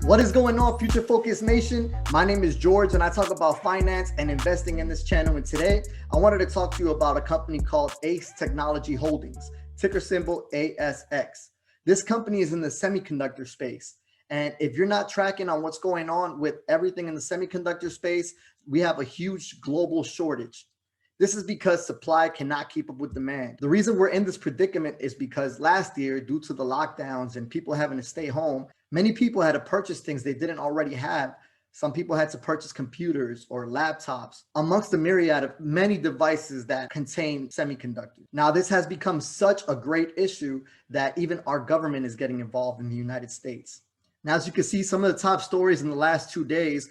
What is going on, Future Focus Nation? My name is George and I talk about finance and investing in this channel. And today I wanted to talk to you about a company called ASE Technology Holdings, ticker symbol ASX. This company is in the semiconductor space. And if you're not tracking on what's going on with everything in the semiconductor space, we have a huge global shortage. This is because supply cannot keep up with demand. The reason we're in this predicament is because last year, due to the lockdowns and people having to stay home, many people had to purchase things they didn't already have. Some people had to purchase computers or laptops, amongst the myriad of many devices that contain semiconductors. Now, this has become such a great issue that even our government is getting involved in the United States. Now, as you can see, some of the top stories in the last 2 days,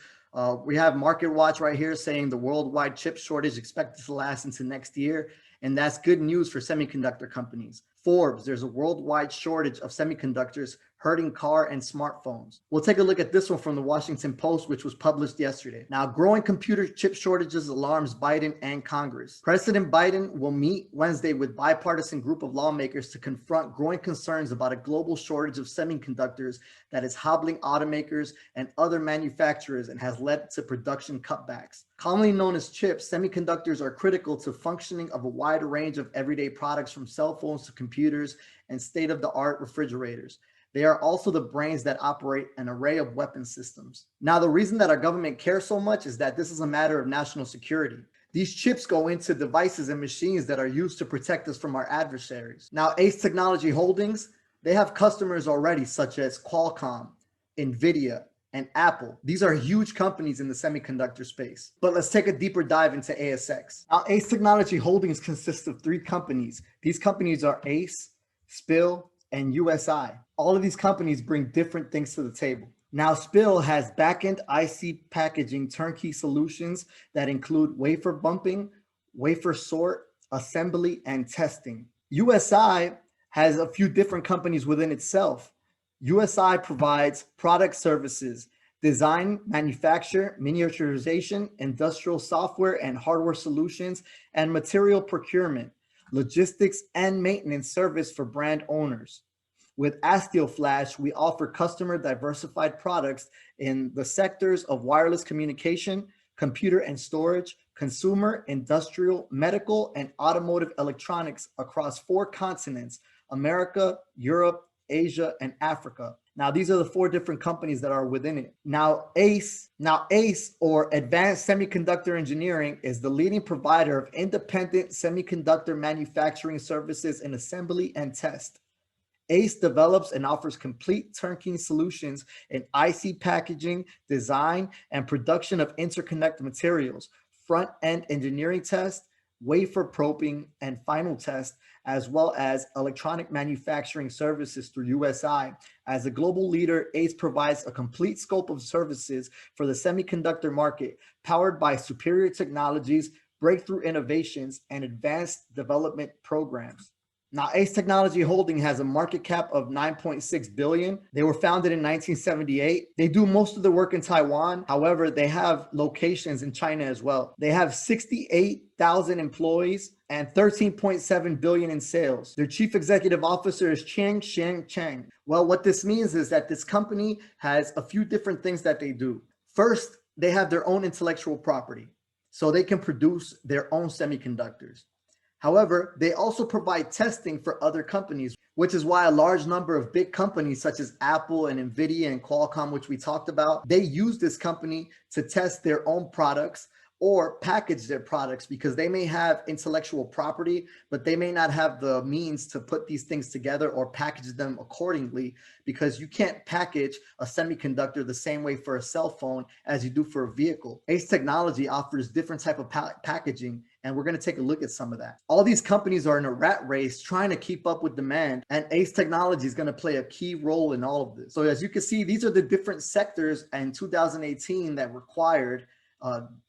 we have Market Watch right here saying the worldwide chip shortage expected to last into next year. And that's good news for semiconductor companies. Forbes, there's a worldwide shortage of semiconductors hurting car and smartphones. We'll take a look at this one from the Washington Post, which was published yesterday. Now, growing computer chip shortages alarms Biden and Congress. President Biden will meet Wednesday with bipartisan group of lawmakers to confront growing concerns about a global shortage of semiconductors that is hobbling automakers and other manufacturers and has led to production cutbacks. Commonly known as chips, semiconductors are critical to functioning of a wide range of everyday products from cell phones to computers and state-of-the-art refrigerators. They are also the brains that operate an array of weapon systems. Now, the reason that our government cares so much is that this is a matter of national security. These chips go into devices and machines that are used to protect us from our adversaries. Now, ASE Technology Holdings, they have customers already such as Qualcomm, NVIDIA, and Apple. These are huge companies in the semiconductor space. But let's take a deeper dive into ASX. Now, ASE Technology Holdings consists of 3 companies. These companies are ASE, SPIL, and USI. All of these companies bring different things to the table. Now, SPIL has back-end IC packaging turnkey solutions that include wafer bumping, wafer sort, assembly, and testing. USI has a few different companies within itself. USI provides product services, design, manufacture, miniaturization, industrial software and hardware solutions, and material procurement, logistics, and maintenance service for brand owners. With Astio Flash, we offer customer diversified products in the sectors of wireless communication, computer and storage, consumer, industrial, medical, and automotive electronics across 4 continents: America, Europe, Asia, and Africa. Now, these are the 4 different companies that are within it. Now, ASE, or Advanced Semiconductor Engineering, is the leading provider of independent semiconductor manufacturing services in assembly and test. ASE develops and offers complete turnkey solutions in IC packaging, design, and production of interconnect materials, front-end engineering test, wafer probing, and final test, as well as electronic manufacturing services through USI. As a global leader, ASE provides a complete scope of services for the semiconductor market, powered by superior technologies, breakthrough innovations, and advanced development programs. Now, ASE Technology Holding has a market cap of $9.6 billion. They were founded in 1978. They do most of the work in Taiwan. However, they have locations in China as well. They have 68,000 employees and $13.7 billion in sales. Their chief executive officer is Chang Chang. Well, what this means is that this company has a few different things that they do. First, they have their own intellectual property, so they can produce their own semiconductors. However, they also provide testing for other companies, which is why a large number of big companies such as Apple and NVIDIA and Qualcomm, which we talked about, they use this company to test their own products or package their products, because they may have intellectual property, but they may not have the means to put these things together or package them accordingly, because you can't package a semiconductor the same way for a cell phone as you do for a vehicle. ASE Technology offers different type of packaging, and we're going to take a look at some of that. All these companies are in a rat race trying to keep up with demand, and ASE Technology is going to play a key role in all of this. So as you can see, these are the different sectors in 2018 that required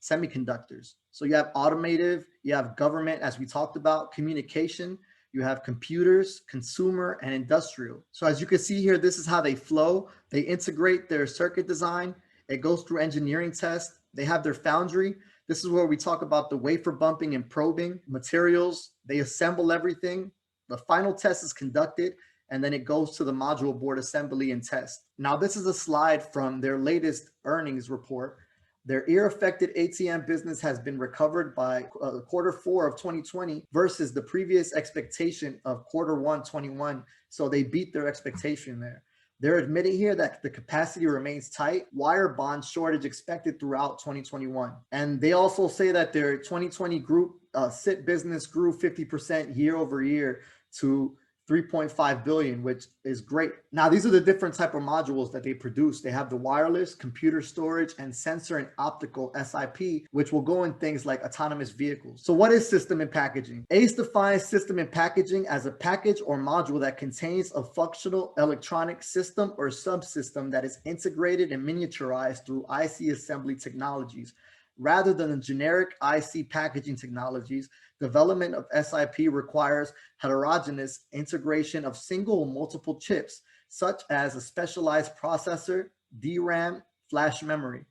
semiconductors. So you have automotive, you have government, as we talked about, communication, you have computers, consumer, and industrial. So as you can see here, this is how they flow. They integrate their circuit design. It goes through engineering tests. They have their foundry. This is where we talk about the wafer bumping and probing materials. They assemble everything. The final test is conducted. and then it goes to the module board assembly and test. Now, this is a slide from their latest earnings report. Their ear-affected ATM business has been recovered by Q4 of 2020 versus the previous expectation of Q1 21. So they beat their expectation there. They're admitting here that the capacity remains tight, wire bond shortage expected throughout 2021. And they also say that their 2020 group SIP business grew 50% year over year to 3.5 billion, which is great. Now, these are the different type of modules that they produce. They have the wireless, computer storage, and sensor and optical SiP, which will go in things like autonomous vehicles. So what is system in packaging? ACE defines system in packaging as a package or module that contains a functional electronic system or subsystem that is integrated and miniaturized through IC assembly technologies. Rather than the generic IC packaging technologies, development of SiP requires heterogeneous integration of single or multiple chips, such as a specialized processor, DRAM, flash memory,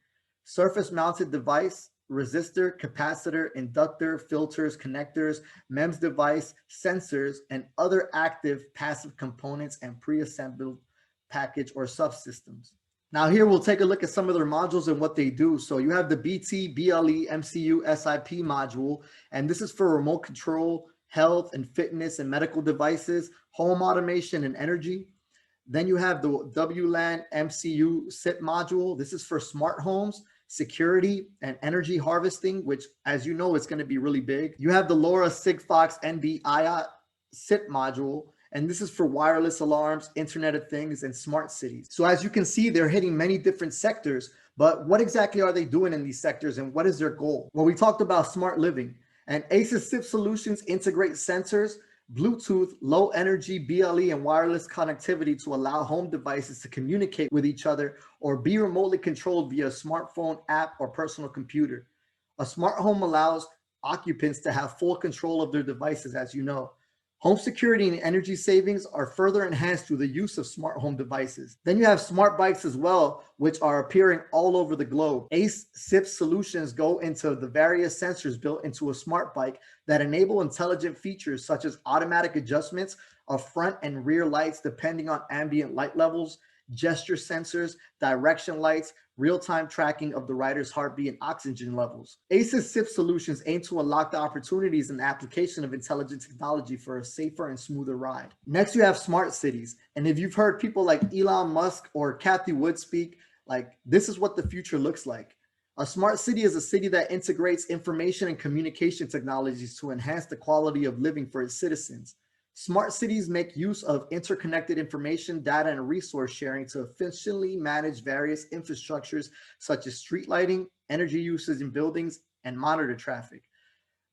surface-mounted device, resistor, capacitor, inductor, filters, connectors, MEMS device, sensors, and other active passive components and pre-assembled package or subsystems. Now here we'll take a look at some of their modules and what they do. So you have the BT, BLE, MCU, SiP module, and this is for remote control, health and fitness and medical devices, home automation and energy. Then you have the WLAN MCU SIP module. This is for smart homes, security and energy harvesting, which, as you know, is going to be really big. You have the LoRa Sigfox NB IOT SIP module, and this is for wireless alarms, Internet of Things, and smart cities. So as you can see, they're hitting many different sectors, but what exactly are they doing in these sectors and what is their goal? Well, we talked about smart living, and ASE SIP solutions integrate sensors, Bluetooth, low energy, BLE, and wireless connectivity to allow home devices to communicate with each other or be remotely controlled via a smartphone, app, or personal computer. A smart home allows occupants to have full control of their devices, as you know. Home security and energy savings are further enhanced through the use of smart home devices. Then you have smart bikes as well, which are appearing all over the globe. ACE SIP solutions go into the various sensors built into a smart bike that enable intelligent features such as automatic adjustments of front and rear lights depending on ambient light levels, gesture sensors, direction lights, real-time tracking of the rider's heartbeat and oxygen levels. ACE SIP solutions aim to unlock the opportunities in the application of intelligent technology for a safer and smoother ride. Next, you have smart cities. And if you've heard people like Elon Musk or Kathy Wood speak, like, this is what the future looks like. A smart city is a city that integrates information and communication technologies to enhance the quality of living for its citizens. Smart cities make use of interconnected information, data, and resource sharing to efficiently manage various infrastructures such as street lighting, energy usage in buildings, and monitor traffic.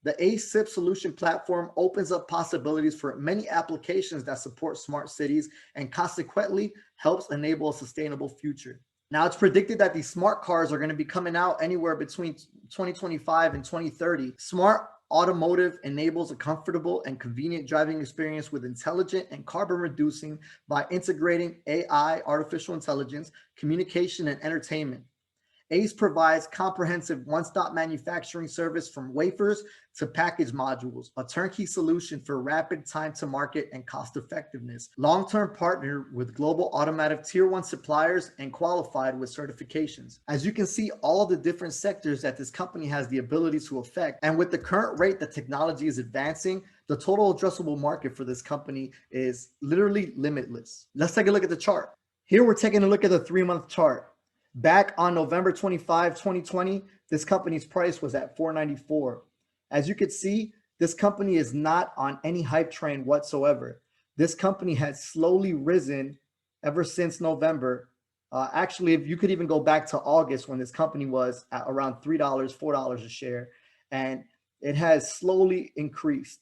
The ACE SIP solution platform opens up possibilities for many applications that support smart cities and consequently helps enable a sustainable future. Now, it's predicted that these smart cars are going to be coming out anywhere between 2025 and 2030. Smart automotive enables a comfortable and convenient driving experience with intelligent and carbon reducing by integrating AI, artificial intelligence, communication, and entertainment. ACE provides comprehensive one-stop manufacturing service from wafers to package modules, a turnkey solution for rapid time to market and cost effectiveness. Long-term partner with global automotive tier 1 suppliers and qualified with certifications. As you can see, all the different sectors that this company has the ability to affect, and with the current rate that technology is advancing, the total addressable market for this company is literally limitless. Let's take a look at the chart. Here we're taking a look at the 3-month chart. Back on November 25, 2020, this company's price was at $4.94. As you can see, this company is not on any hype train whatsoever. This company has slowly risen ever since November. Actually, if you could even go back to August when this company was at around $3, $4 a share, and it has slowly increased.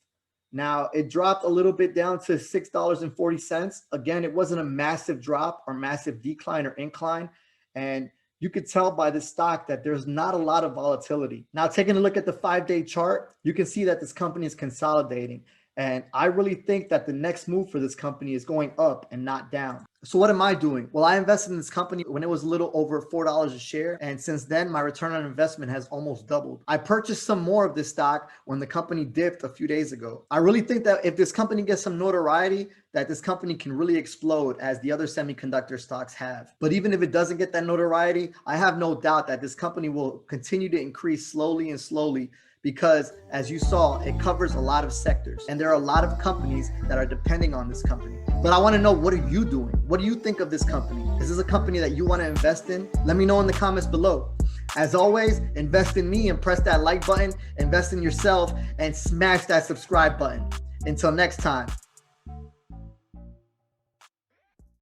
Now, it dropped a little bit down to $6.40. Again, it wasn't a massive drop or massive decline or incline. And you could tell by this stock that there's not a lot of volatility. Now, taking a look at the 5-day chart, you can see that this company is consolidating. And I really think that the next move for this company is going up and not down. So what am I doing? Well, I invested in this company when it was a little over $4 a share. And since then, my return on investment has almost doubled. I purchased some more of this stock when the company dipped a few days ago. I really think that if this company gets some notoriety, that this company can really explode as the other semiconductor stocks have. But even if it doesn't get that notoriety, I have no doubt that this company will continue to increase slowly and slowly, because as you saw, it covers a lot of sectors and there are a lot of companies that are depending on this company. But I want to know, what are you doing? What do you think of this company? Is this a company that you want to invest in? Let me know in the comments below. As always, invest in me and press that like button, invest in yourself, and smash that subscribe button. Until next time.